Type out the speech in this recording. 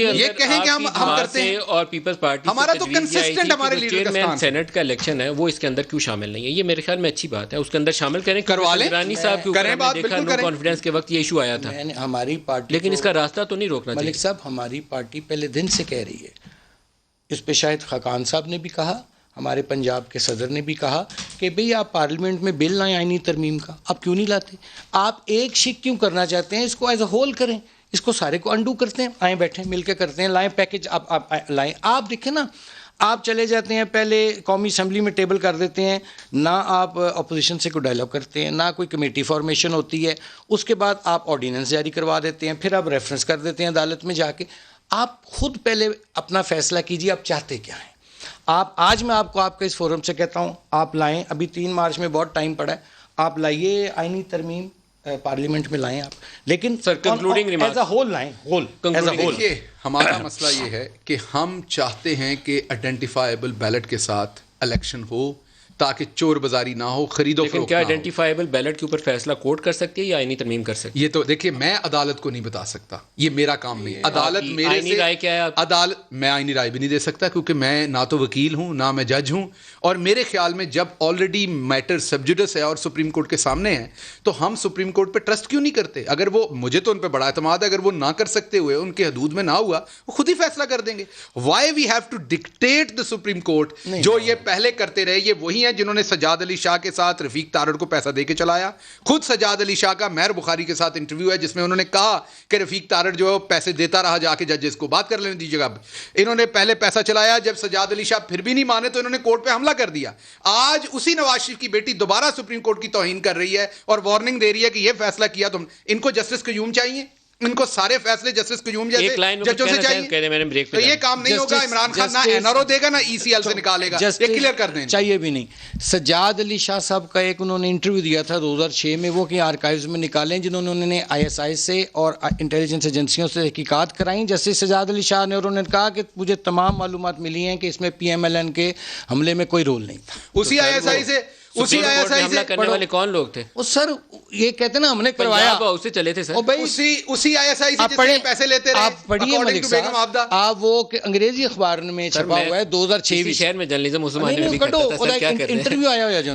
یہ کہیں کہ ہم کرتے ہیں اور پیپلز پارٹی ہمارا تو کنسسٹنٹ ہمارے لیڈر کا چیئرمین سینٹ کا الیکشن ہے وہ اس کے اندر کیوں شامل نہیں ہے؟ یہ میرے خیال میں اچھی بات ہے، اس کے اندر شامل کریں، کروا لیں، رانی صاحب کے اوپر ہم نے دیکھا نو کانفیڈنس کے وقت یہ ایشو آیا تھا، ہماری پارٹی لیکن اس کا راستہ تو نہیں روکنا چاہیے۔ ملک صاحب ہماری پارٹی پہلے دن سے کہہ رہی ہے، اس پہ شاید خاقان صاحب نے بھی کہا، ہمارے پنجاب کے صدر نے بھی کہا کہ بھئی آپ پارلیمنٹ میں بل لائیں آئینی ترمیم کا، آپ کیوں نہیں لاتے؟ آپ ایک شک کیوں کرنا چاہتے ہیں؟ اس کو ایز اے ہول کریں، اس کو سارے کو انڈو کرتے ہیں، آئیں بیٹھیں مل کے کرتے ہیں، لائیں پیکج آپ لائیں۔ آپ دیکھیں نا، آپ چلے جاتے ہیں پہلے قومی اسمبلی میں ٹیبل کر دیتے ہیں، نہ آپ اپوزیشن سے کوئی ڈائلاگ کرتے ہیں، نہ کوئی کمیٹی فارمیشن ہوتی ہے، اس کے بعد آپ آرڈیننس جاری کروا دیتے ہیں، پھر آپ ریفرنس کر دیتے ہیں عدالت میں جا کے۔ آپ خود پہلے اپنا فیصلہ کیجیے، آپ چاہتے کیا ہیں؟ آج میں آپ کو آپ کے اس فورم سے کہتا ہوں، آپ لائیں، ابھی 3 مارچ میں بہت ٹائم پڑا ہے، آپ لائیے آئینی ترمیم پارلیمنٹ میں لائیں آپ، لیکن ایز اے ہول لائیں، دیکھیے ہمارا مسئلہ یہ ہے کہ ہم چاہتے ہیں کہ آئیڈینٹیفائیبل بیلٹ کے ساتھ الیکشن ہو تاکہ چور بازاری نہ ہو، خرید و فروخت نہ ہو۔ لیکن کیا آئیڈینٹیفائیبل بیلٹ کے اوپر فیصلہ کورٹ کر سکتی ہے یا آئینی ترمیم کر سکتی ہے؟ یہ تو دیکھیے میں عدالت کو نہیں بتا سکتا، یہ میرا کام نہیں۔ عدالت میرے آئینی سے رائے کیا ہے؟ عدالت میں آئینی رائے بھی نہیں دے سکتا کیونکہ میں نہ تو وکیل ہوں نہ میں جج ہوں، اور میرے خیال میں جب آلریڈی میٹر سب جوڈس ہے اور سپریم کورٹ کے سامنے ہے تو ہم سپریم کورٹ پہ ٹرسٹ کیوں نہیں کرتے؟ اگر وہ، مجھے تو ان پہ بڑا اعتماد ہے، اگر وہ نہ کر سکتے ہوئے ان کے حدود میں نہ ہوا وہ خود ہی فیصلہ کر دیں گے۔ Why we have to dictate the supreme court? جو یہ پہلے کرتے رہے، یہ وہی ہیں جنہوں نے سجاد علی شاہ کے ساتھ رفیق تارڑ کو پیسہ دے کے چلایا۔ خود سجاد علی شاہ کا مہر بخاری کے ساتھ انٹرویو ہے جس میں انہوں نے کہا کہ رفیق تارڑ جو ہے پیسے دیتا رہا، جا کے ججز کو بات کر لینے دیجیے گا۔ انہوں نے پہلے پیسہ چلایا، جب سجاد علی شاہ پھر بھی نہیں مانے تو انہوں نے کورٹ پہ حملہ کر دیا۔ آج اسی نواز شریف کی بیٹی دوبارہ سپریم کورٹ کی توہین کر رہی ہے اور وارننگ دے رہی ہے کہ یہ فیصلہ کیا تم۔ ان کو جسٹس قیوم چاہیے، ان کو سارے فیصلے جسٹس قیوم جیسے ججوں سے چاہیے۔ تو یہ کام نہیں ہوگا، عمران خان نہ این آر او دے گا نہ ای سی ایل سے نکالے گا، یہ کلیئر کر دیں۔ چاہیے بھی نہیں۔ سجاد علی شاہ صاحب کا ایک انہوں نے انٹرویو دیا تھا 2006 میں، وہ کہ آرکائیوز میں نکالیں، جنہوں نے آئی ایس آئی سے اور انٹیلیجنس ایجنسیوں سے تحقیقات کرائیں۔ جیسے سجاد علی شاہ نے، اور انہوں نے کہا کہ مجھے تمام معلومات ملی ہیں کہ اس میں پی ایم ایل این کے حملے میں کوئی رول نہیں تھا۔ اسی آئی ایس آئی سے حملہ کرنے والے کون لوگ تھے؟ وہ سر یہ کہتے نا ہم نے کروایا، اسے چلے تھے سر، اسی آئی ایس آئی سے پیسے لیتے رہے۔ آپ پڑھیے ملک صاحب، آپ وہ انگریزی اخبار میں چھپا ہوا ہے 2006 شہر میں جرنلزم عثمان نے بھی کرتا تھا، سر کیا کرتے ہیں؟ انٹرویو آیا ہوا ہے جو